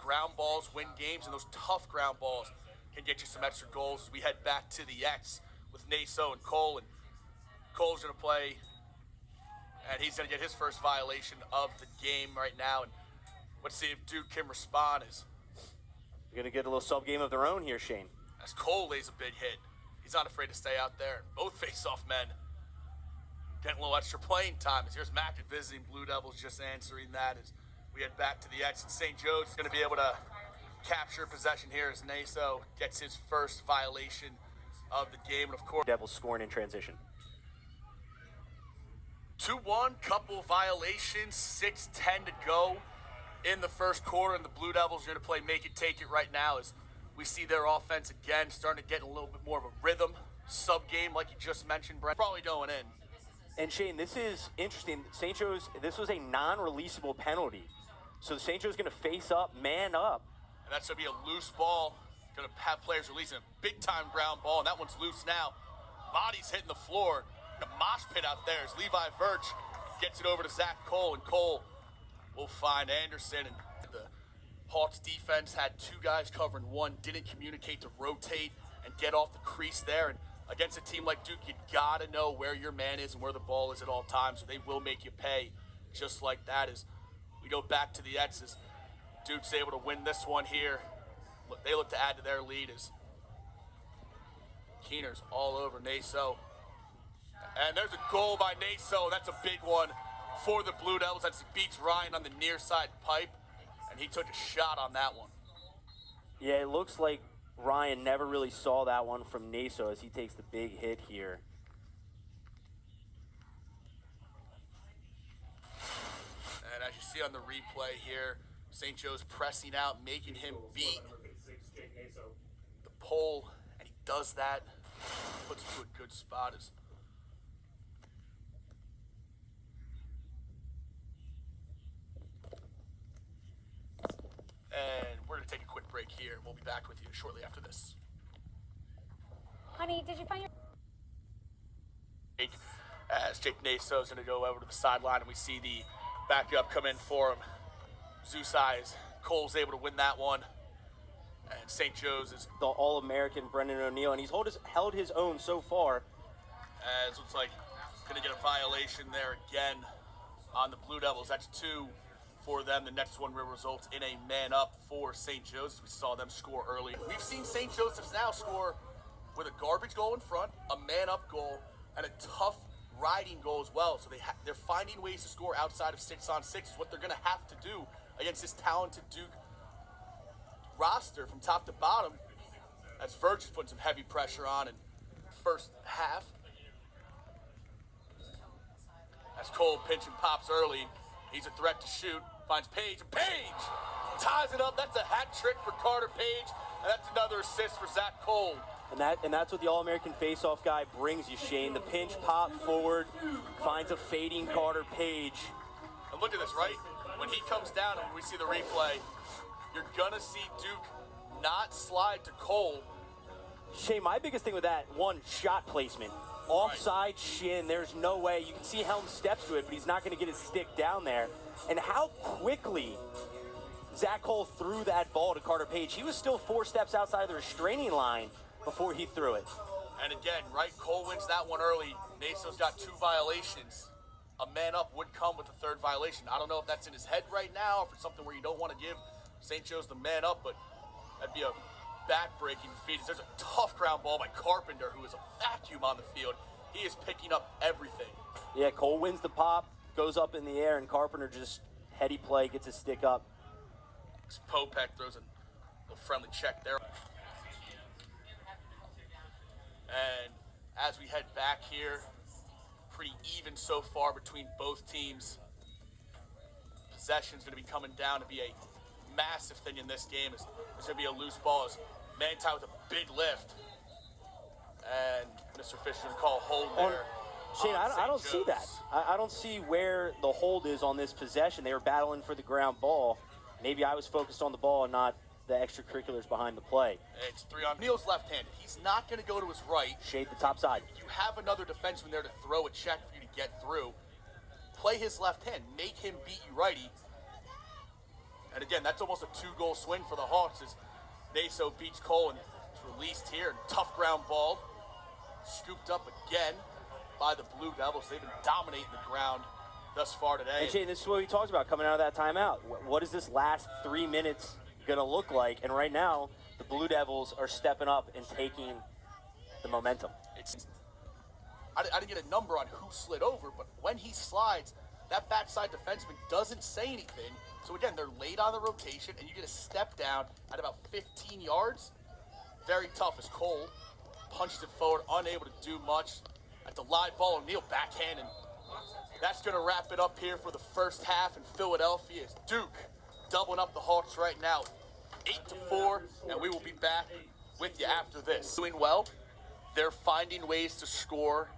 ground balls win games, and those tough ground balls can get you some extra goals as we head back to the X with Naso and Cole. And Cole's going to play, and he's going to get his first violation of the game right now. And let's see if Duke can respond as You're going to get a little sub-game of their own here, Shane. As Cole lays a big hit. He's not afraid to stay out there. Both face-off men getting a little extra playing time. As here's Mack visiting Blue Devils, just answering that as we head back to the X. And St. Joe's is going to be able to capture possession here as Naso gets his first violation of the game. And of course, Devils scoring in transition. 2-1, couple violations, 6:10 to go in the first quarter, and the Blue Devils are going to play make it, take it right now as we see their offense again starting to get a little bit more of a rhythm. Sub-game, like you just mentioned, Brent, probably going in. And Shane, this is interesting. St. Joe's, this was a non-releasable penalty. So the St. Joe's going to face up, man up. And that's going to be a loose ball. Going to have players releasing a big-time ground ball, and that one's loose now. Body's hitting the floor. A mosh pit out there as Levi Virch gets it over to Zach Cole, and Cole will find Anderson. And the Hawks defense had two guys covering one, didn't communicate to rotate and get off the crease there. And against a team like Duke, you gotta know where your man is and where the ball is at all times. So they will make you pay just like that. As we go back to the X's, Duke's able to win this one here. They look to add to their lead as Keener's all over Naso. And there's a goal by Naso. That's a big one for the Blue Devils. That beats Ryan on the near side pipe, and he took a shot on that one. Yeah, it looks like Ryan never really saw that one from Naso as he takes the big hit here. And as you see on the replay here, St. Joe's pressing out, making him beat the pole, and he does that, puts it to a good spot. And we're going to take a quick break here. We'll be back with you shortly after this. Honey, did you find your... As Jake Naso is going to go over to the sideline, and we see the backup come in for him. Zeus Eyes. Cole's able to win that one. And St. Joe's is... The All-American Brendan O'Neill, and he's held his own so far. As looks like going to get a violation there again on the Blue Devils. That's 2 for them. The next one will result in a man up for St. Joseph's. We saw them score early. We've seen St. Joseph's now score with a garbage goal in front, a man up goal, and a tough riding goal as well. So they're finding ways to score outside of 6-on-6 is what they're going to have to do against this talented Duke roster from top to bottom. As Virch is putting some heavy pressure on in first half. As Cole pinch and pops early, he's a threat to shoot. Finds Page, and Page ties it up. That's a hat trick for Carter Page, and that's another assist for Zach Cole. And that's what the All-American Faceoff guy brings you, Shane. The pinch pop forward, finds a fading Carter Page. And look at this, right? When he comes down and when we see the replay, you're gonna see Duke not slide to Cole. Shane, my biggest thing with that, one, shot placement. Offside shin, there's no way. You can see Helm steps to it, but he's not going to get his stick down there. And how quickly Zach Cole threw that ball to Carter Page. He was still 4 steps outside of the restraining line before he threw it. And again, right, Cole wins that one early. Naso's got 2 violations. A man up would come with a 3rd violation. I don't know if that's in his head right now, or if it's something where you don't want to give St. Joe's the man up, but that'd be a back-breaking feed. There's a tough ground ball by Carpenter, who is a vacuum on the field. He is picking up everything. Yeah, Cole wins the pop, goes up in the air, and Carpenter just heady play, gets his stick up. Popek throws a little friendly check there. And as we head back here, pretty even so far between both teams. Possession's going to be coming down to be a massive thing in this game. It's going to be a loose ball. As Manti with a big lift. And Mr. Fisher going to call a hold there. Shane, I don't see that. I don't see where the hold is on this possession. They were battling for the ground ball. Maybe I was focused on the ball and not the extracurriculars behind the play. It's 3 on. Neal's left-handed. He's not going to go to his right. Shade the top side. You have another defenseman there to throw a check for you to get through. Play his left hand. Make him beat you righty. And again, that's almost a 2-goal swing for the Hawks as Naso beats Cole and is released here. Tough ground ball. Scooped up again by the Blue Devils. They've been dominating the ground thus far today. And Shane, this is what we talked about coming out of that timeout. What is this last 3 minutes going to look like? And right now, the Blue Devils are stepping up and taking the momentum. I didn't get a number on who slid over, but when he slides, that backside defenseman doesn't say anything. So again, they're late on the rotation, and you get a step down at about 15 yards. Very tough as Cole punches it forward, unable to do much. At the live ball, O'Neal backhand, and that's going to wrap it up here for the first half in Philadelphia. It's Duke doubling up the Hawks right now, 8-4, and we will be back with you after this. Doing well, they're finding ways to score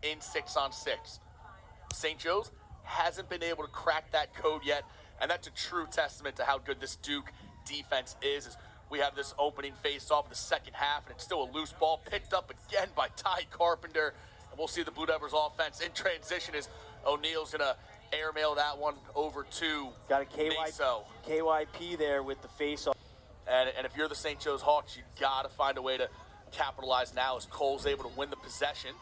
in 6-on-6. St. Joe's hasn't been able to crack that code yet, and that's a true testament to how good this Duke defense is. As we have this opening face-off in the second half, and it's still a loose ball picked up again by Ty Carpenter. And we'll see the Blue Devils offense in transition as O'Neal's going to airmail that one over to Got a Naso. KYP there with the face-off. And if you're the St. Joe's Hawks, you got to find a way to capitalize now as Cole's able to win the possession.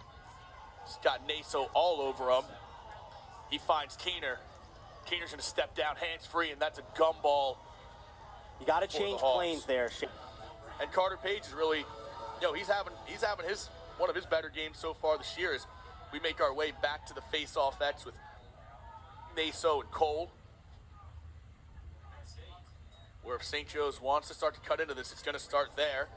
He's got Naso all over him. He finds Keener. Keener's going to step down hands-free, and that's a gumball. You got to change planes there. And Carter Page is really, he's having one of his better games so far this year as we make our way back to the face-off X with Naso and Cole. Where if St. Joe's wants to start to cut into this, it's going to start there.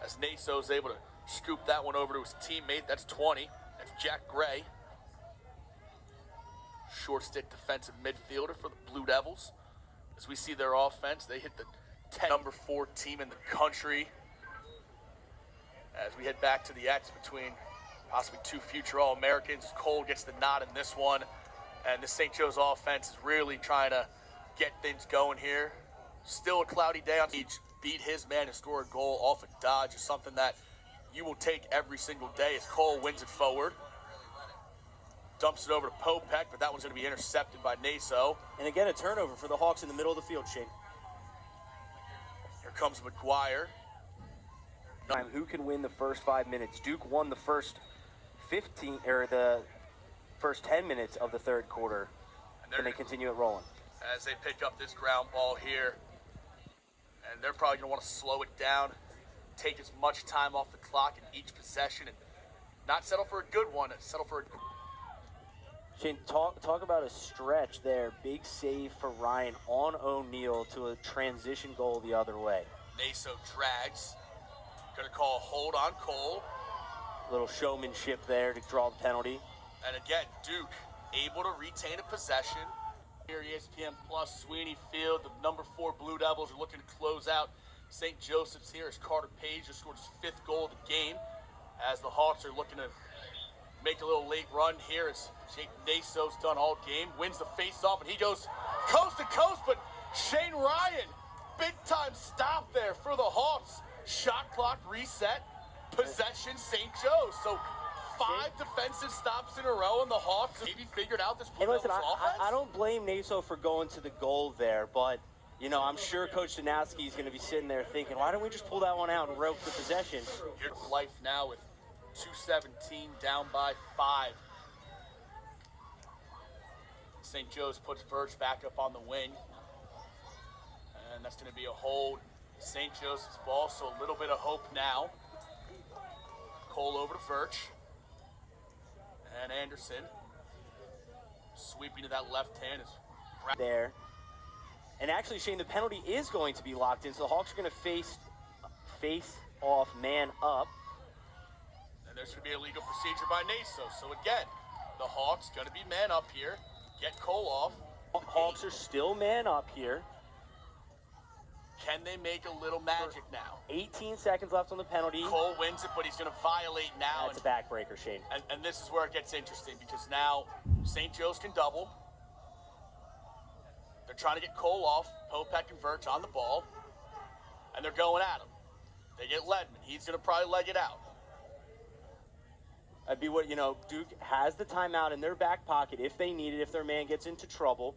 As Naso's able to scoop that one over to his teammate. That's 20. That's Jack Gray. Short stick defensive midfielder for the Blue Devils. As we see their offense, they hit the number 4 team in the country. As we head back to the X between possibly 2 future All-Americans. Cole gets the nod in this one. And the St. Joe's offense is really trying to get things going here. Still a cloudy day on each. Beat his man and score a goal off a dodge is something that you will take every single day as Cole wins it forward. Dumps it over to Popek, but that one's going to be intercepted by Naso. And again, a turnover for the Hawks in the middle of the field, Shane. Here comes McGuire. Who can win the first 5 minutes? Duke won the first 10 minutes of the third quarter. And they continue it rolling. As they pick up this ground ball here. And they're probably going to want to slow it down, take as much time off the clock in each possession, and not settle for a good one, settle for a... Shane, talk about a stretch there. Big save for Ryan on O'Neal to a transition goal the other way. Naso drags. Going to call a hold on Cole. Little showmanship there to draw the penalty. And again, Duke able to retain a possession. Here, ESPN Plus, Sweeney Field, the number 4 Blue Devils are looking to close out St. Joseph's here as Carter Page just scored his 5th goal of the game. As the Hawks are looking to make a little late run here as Jake Naso's done all game, wins the face-off, and he goes coast to coast, but Shane Ryan, big-time stop there for the Hawks. Shot clock reset, possession St. Joe's. So 5 defensive stops in a row, and the Hawks maybe figured out this Blue Devils offense. I don't blame Naso for going to the goal there, but, I'm sure Coach Danowski is going to be sitting there thinking, why don't we just pull that one out and rope the possession? Here's life now with 2:17 down by 5. St. Joe's puts Verge back up on the wing, and that's going to be a hold. St. Joseph's ball, so a little bit of hope now. Cole over to Verge. And Anderson sweeping to that left hand is there. And actually, Shane, the penalty is going to be locked in, so the Hawks are going to face off man up. And there's going to be a legal procedure by Naso. So again, the Hawks going to be man up here. Get Cole off. Hawks are still man up here. Can they make a little magic now? 18 seconds left on the penalty. Cole wins it, but he's going to violate now. That's a backbreaker, Shane. And this is where it gets interesting because now St. Joe's can double. They're trying to get Cole off. Popek and Verch on the ball. And they're going at him. They get Ledman. He's going to probably leg it out. That'd be what, Duke has the timeout in their back pocket if they need it, if their man gets into trouble.